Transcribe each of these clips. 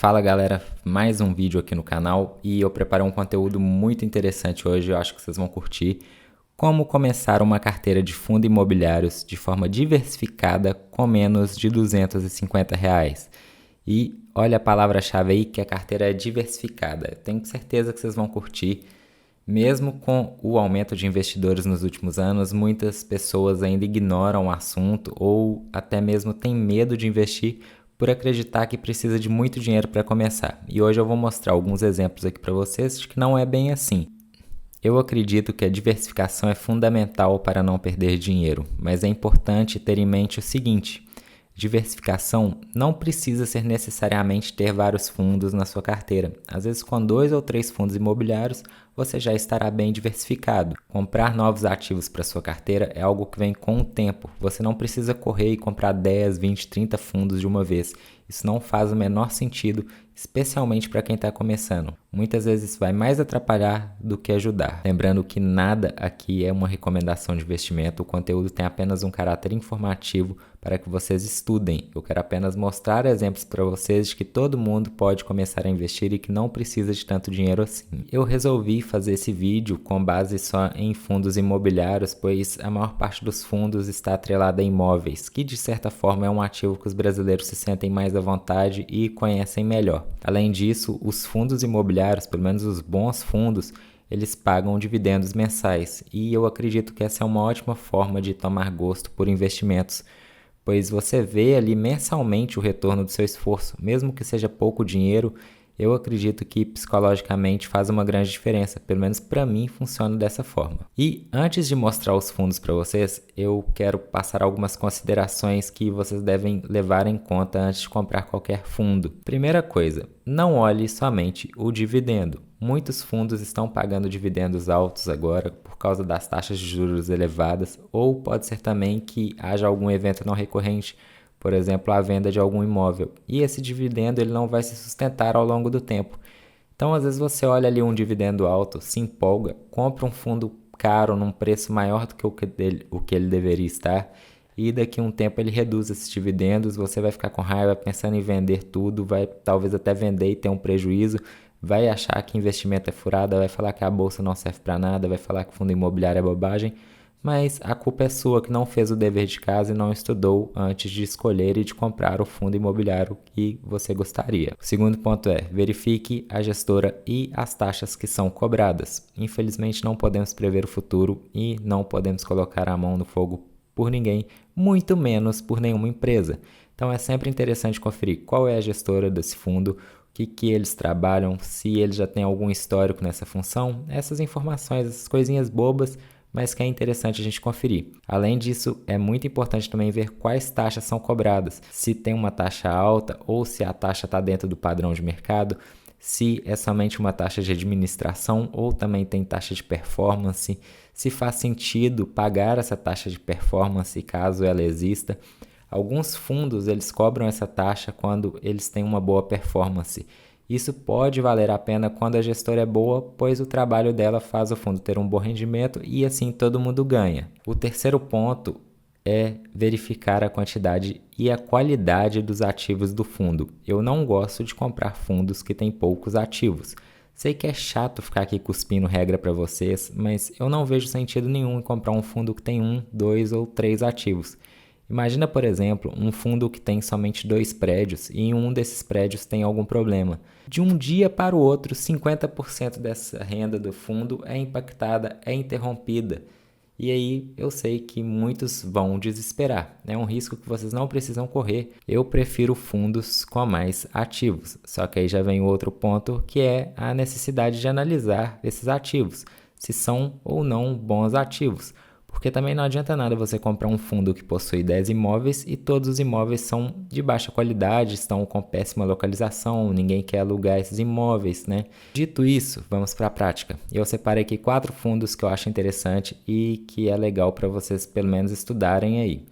Fala galera, mais um vídeo aqui no canal e eu preparei um conteúdo muito interessante hoje, eu acho que vocês vão curtir. Como começar uma carteira de fundos imobiliários de forma diversificada com menos de R$ 250. E olha a palavra-chave aí que a carteira é diversificada. Eu tenho certeza que vocês vão curtir. Mesmo com o aumento de investidores nos últimos anos, muitas pessoas ainda ignoram o assunto ou até mesmo têm medo de investir por acreditar que precisa de muito dinheiro para começar. E hoje eu vou mostrar alguns exemplos aqui para vocês de que não é bem assim. Eu acredito que a diversificação é fundamental para não perder dinheiro, mas é importante ter em mente o seguinte: diversificação não precisa ser necessariamente ter vários fundos na sua carteira. Às vezes, com 2 ou 3 fundos imobiliários, você já estará bem diversificado. Comprar novos ativos para sua carteira é algo que vem com o tempo. Você não precisa correr e comprar 10, 20, 30 fundos de uma vez. Isso não faz o menor sentido, especialmente para quem está começando. Muitas vezes vai mais atrapalhar do que ajudar. Lembrando que nada aqui é uma recomendação de investimento, o conteúdo tem apenas um caráter informativo para que vocês estudem. Eu quero apenas mostrar exemplos para vocês de que todo mundo pode começar a investir e que não precisa de tanto dinheiro assim. Eu resolvi fazer esse vídeo com base só em fundos imobiliários, pois a maior parte dos fundos está atrelada a imóveis, que de certa forma é um ativo que os brasileiros se sentem mais à vontade e conhecem melhor. Além disso, os fundos imobiliários, pelo menos os bons fundos, eles pagam dividendos mensais e eu acredito que essa é uma ótima forma de tomar gosto por investimentos, pois você vê ali mensalmente o retorno do seu esforço, mesmo que seja pouco dinheiro. Eu acredito que psicologicamente faz uma grande diferença, pelo menos para mim funciona dessa forma. E antes de mostrar os fundos para vocês, eu quero passar algumas considerações que vocês devem levar em conta antes de comprar qualquer fundo. Primeira coisa, não olhe somente o dividendo. Muitos fundos estão pagando dividendos altos agora por causa das taxas de juros elevadas, ou pode ser também que haja algum evento não recorrente, por exemplo, a venda de algum imóvel, e esse dividendo ele não vai se sustentar ao longo do tempo. Então, às vezes você olha ali um dividendo alto, se empolga, compra um fundo caro num preço maior do que o que ele deveria estar, e daqui a um tempo ele reduz esses dividendos, você vai ficar com raiva pensando em vender tudo, vai talvez até vender e ter um prejuízo, vai achar que investimento é furada, vai falar que a bolsa não serve para nada, vai falar que fundo imobiliário é bobagem, mas a culpa é sua que não fez o dever de casa e não estudou antes de escolher e de comprar o fundo imobiliário que você gostaria. O segundo ponto é: verifique a gestora e as taxas que são cobradas. Infelizmente não podemos prever o futuro e não podemos colocar a mão no fogo por ninguém, muito menos por nenhuma empresa. Então é sempre interessante conferir qual é a gestora desse fundo, o que eles trabalham, se eles já têm algum histórico nessa função, essas informações, essas coisinhas bobas, mas que é interessante a gente conferir. Além disso, é muito importante também ver quais taxas são cobradas, se tem uma taxa alta ou se a taxa está dentro do padrão de mercado, se é somente uma taxa de administração ou também tem taxa de performance, se faz sentido pagar essa taxa de performance caso ela exista. Alguns fundos eles cobram essa taxa quando eles têm uma boa performance. Isso pode valer a pena quando a gestora é boa, pois o trabalho dela faz o fundo ter um bom rendimento e assim todo mundo ganha. O terceiro ponto é verificar a quantidade e a qualidade dos ativos do fundo. Eu não gosto de comprar fundos que têm poucos ativos. Sei que é chato ficar aqui cuspindo regra para vocês, mas eu não vejo sentido nenhum em comprar um fundo que tem 1, 2 ou 3 ativos. Imagina, por exemplo, um fundo que tem somente 2 prédios e em um desses prédios tem algum problema. De um dia para o outro, 50% dessa renda do fundo é impactada, é interrompida. E aí eu sei que muitos vão desesperar. É um risco que vocês não precisam correr. Eu prefiro fundos com mais ativos. Só que aí já vem outro ponto, que é a necessidade de analisar esses ativos, se são ou não bons ativos. Porque também não adianta nada você comprar um fundo que possui 10 imóveis e todos os imóveis são de baixa qualidade, estão com péssima localização, ninguém quer alugar esses imóveis, né? Dito isso, vamos para a prática. Eu separei aqui 4 fundos que eu acho interessante e que é legal para vocês pelo menos estudarem aí.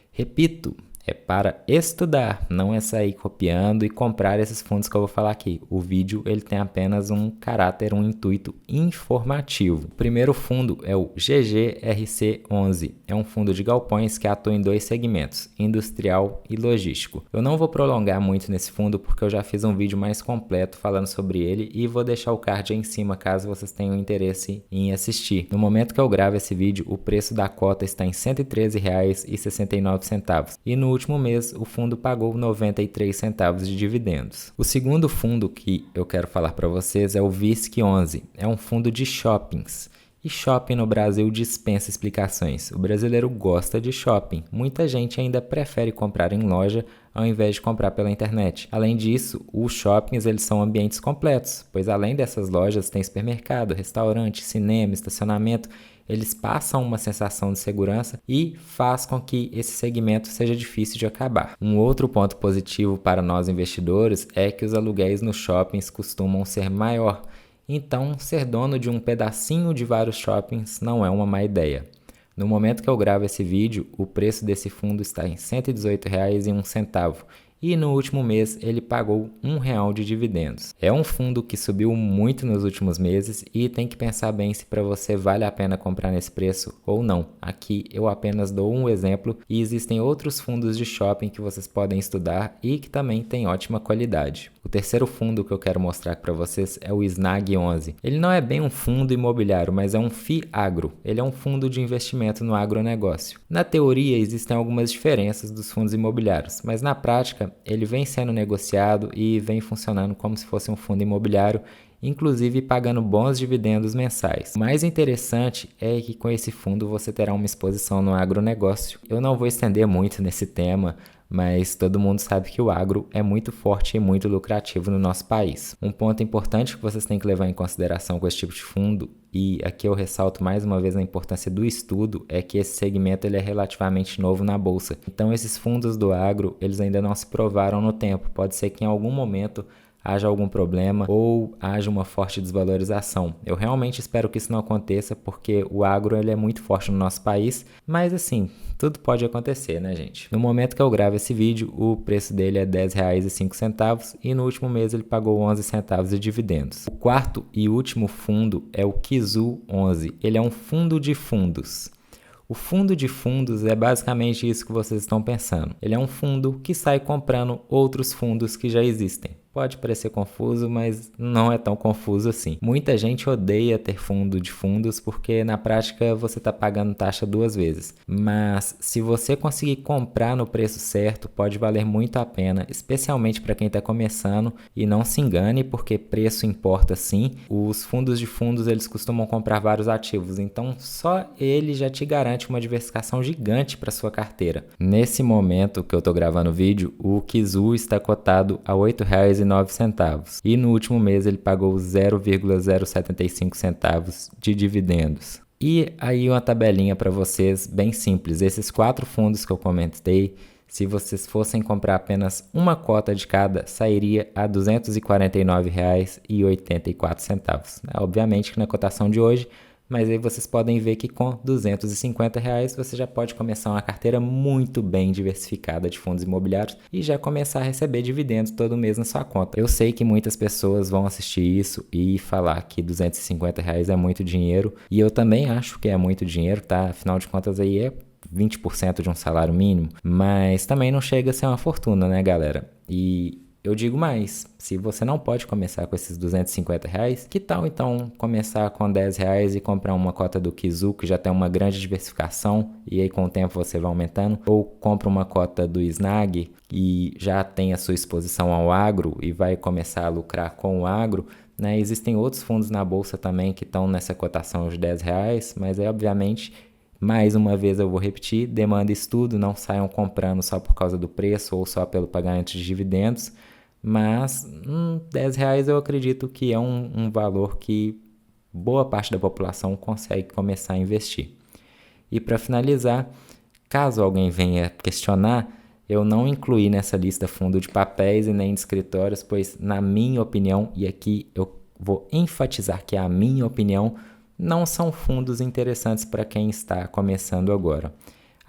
Repito, é para estudar, não é sair copiando e comprar esses fundos que eu vou falar aqui. O vídeo ele tem apenas um caráter, um intuito informativo. O primeiro fundo é o GGRC11. É um fundo de galpões que atua em dois segmentos, industrial e logístico. Eu não vou prolongar muito nesse fundo porque eu já fiz um vídeo mais completo falando sobre ele e vou deixar o card aí em cima caso vocês tenham interesse em assistir. No momento que eu gravo esse vídeo, o preço da cota está em R$ 113,69 e no último mês o fundo pagou 93 centavos de dividendos. O segundo fundo que eu quero falar para vocês é o VISC11. É um fundo de shoppings. E shopping no Brasil dispensa explicações. O brasileiro gosta de shopping. Muita gente ainda prefere comprar em loja ao invés de comprar pela internet. Além disso, os shoppings eles são ambientes completos, pois além dessas lojas tem supermercado, restaurante, cinema, estacionamento. Eles passam uma sensação de segurança e faz com que esse segmento seja difícil de acabar. Um outro ponto positivo para nós investidores é que os aluguéis nos shoppings costumam ser maior. Então, ser dono de um pedacinho de vários shoppings não é uma má ideia. No momento que eu gravo esse vídeo, o preço desse fundo está em R$ 118,01 e no último mês ele pagou R$ 1 de dividendos. É um fundo que subiu muito nos últimos meses e tem que pensar bem se para você vale a pena comprar nesse preço ou não. Aqui eu apenas dou um exemplo e existem outros fundos de shopping que vocês podem estudar e que também têm ótima qualidade. O terceiro fundo que eu quero mostrar para vocês é o SNAG11. Ele não é bem um fundo imobiliário, mas é um FIAGRO. Ele é um fundo de investimento no agronegócio. Na teoria existem algumas diferenças dos fundos imobiliários, mas na prática ele vem sendo negociado e vem funcionando como se fosse um fundo imobiliário, inclusive pagando bons dividendos mensais. O mais interessante é que com esse fundo você terá uma exposição no agronegócio. Eu não vou estender muito nesse tema, mas todo mundo sabe que o agro é muito forte e muito lucrativo no nosso país. Um ponto importante que vocês têm que levar em consideração com esse tipo de fundo, e aqui eu ressalto mais uma vez a importância do estudo, é que esse segmento ele é relativamente novo na bolsa. Então esses fundos do agro, eles ainda não se provaram no tempo. Pode ser que em algum momento haja algum problema ou haja uma forte desvalorização. Eu realmente espero que isso não aconteça porque o agro ele é muito forte no nosso país, mas assim, tudo pode acontecer, né, gente? No momento que eu gravo esse vídeo, o preço dele é R$ 10,05 e no último mês ele pagou 11 centavos de dividendos. O quarto e último fundo é o KIZU11. Ele é um fundo de fundos. O fundo de fundos é basicamente isso que vocês estão pensando. Ele é um fundo que sai comprando outros fundos que já existem. Pode parecer confuso, mas não é tão confuso assim. Muita gente odeia ter fundo de fundos porque na prática você está pagando taxa duas vezes. Mas se você conseguir comprar no preço certo, pode valer muito a pena, especialmente para quem está começando. E não se engane, porque preço importa sim. Os fundos de fundos eles costumam comprar vários ativos, então só ele já te garante uma diversificação gigante para sua carteira. Nesse momento que eu estou gravando o vídeo, o KIZU está cotado a R$ 8,09 e no último mês ele pagou 0,075 centavos de dividendos. E aí uma tabelinha para vocês bem simples. Esses 4 fundos que eu comentei, se vocês fossem comprar apenas uma cota de cada, sairia a R$ 249,84. Obviamente que na cotação de hoje, mas aí vocês podem ver que com R$ 250 você já pode começar uma carteira muito bem diversificada de fundos imobiliários e já começar a receber dividendos todo mês na sua conta. Eu sei que muitas pessoas vão assistir isso e falar que R$ 250 é muito dinheiro, e eu também acho que é muito dinheiro, tá? Afinal de contas aí é 20% de um salário mínimo, mas também não chega a ser uma fortuna, né, galera? E eu digo mais, se você não pode começar com esses R$ 250, que tal então começar com R$ 10 e comprar uma cota do KIZU, que já tem uma grande diversificação, e aí com o tempo você vai aumentando, ou compra uma cota do SNAG e já tem a sua exposição ao agro e vai começar a lucrar com o agro, né? Existem outros fundos na bolsa também que estão nessa cotação de R$ 10, mas aí obviamente, mais uma vez eu vou repetir, demanda estudo, não saiam comprando só por causa do preço ou só pelo pagamento de dividendos, mas R$ 10 eu acredito que é um valor que boa parte da população consegue começar a investir. E para finalizar, caso alguém venha questionar, eu não incluí nessa lista fundo de papéis e nem de escritórios, pois na minha opinião, e aqui eu vou enfatizar que é a minha opinião, não são fundos interessantes para quem está começando agora.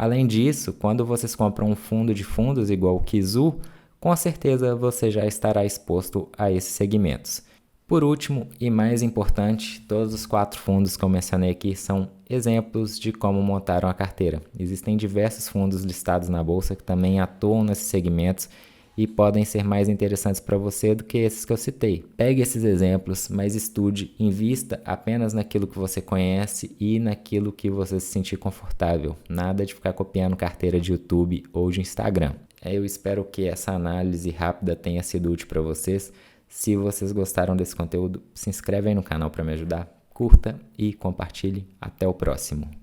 Além disso, quando vocês compram um fundo de fundos igual o Kizu, com certeza você já estará exposto a esses segmentos. Por último, e mais importante, todos os 4 fundos que eu mencionei aqui são exemplos de como montar uma carteira. Existem diversos fundos listados na bolsa que também atuam nesses segmentos e podem ser mais interessantes para você do que esses que eu citei. Pegue esses exemplos, mas estude, invista apenas naquilo que você conhece e naquilo que você se sentir confortável. Nada de ficar copiando carteira de YouTube ou de Instagram. Eu espero que essa análise rápida tenha sido útil para vocês. Se vocês gostaram desse conteúdo, se inscreve aí no canal para me ajudar, curta e compartilhe. Até o próximo.